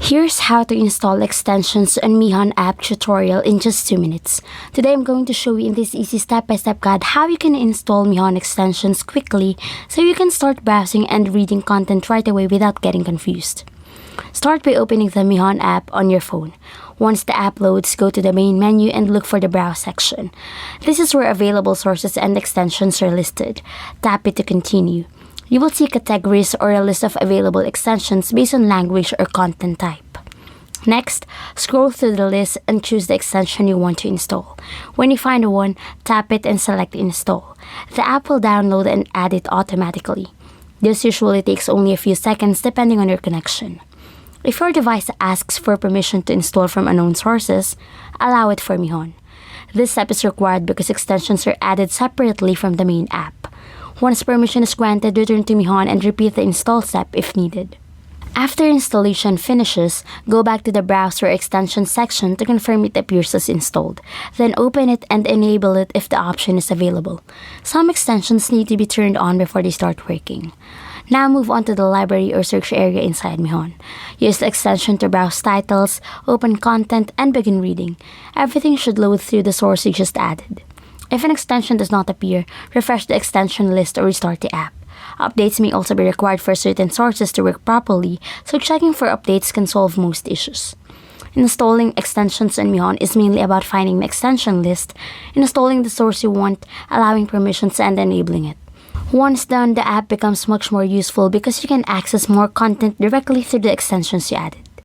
Here's how to install extensions on Mihon app tutorial in just 2 minutes. Today I'm going to show you in this easy step-by-step guide how you can install Mihon extensions quickly so you can start browsing and reading content right away without getting confused. Start by opening the Mihon app on your phone. Once the app loads, go to the main menu and look for the Browse section. This is where available sources and extensions are listed. Tap it to continue. You will see categories or a list of available extensions based on language or content type. Next, scroll through the list and choose the extension you want to install. When you find one, tap it and select Install. The app will download and add it automatically. This usually takes only a few seconds depending on your connection. If your device asks for permission to install from unknown sources, allow it for Mihon. This step is required because extensions are added separately from the main app. Once permission is granted, return to Mihon and repeat the install step if needed. After installation finishes, go back to the Browse or Extension section to confirm it appears as installed. Then open it and enable it if the option is available. Some extensions need to be turned on before they start working. Now move on to the library or search area inside Mihon. Use the extension to browse titles, open content, and begin reading. Everything should load through the source you just added. If an extension does not appear, refresh the extension list or restart the app. Updates may also be required for certain sources to work properly, so checking for updates can solve most issues. Installing extensions on Mihon is mainly about finding the extension list, installing the source you want, allowing permissions, and enabling it. Once done, the app becomes much more useful because you can access more content directly through the extensions you added.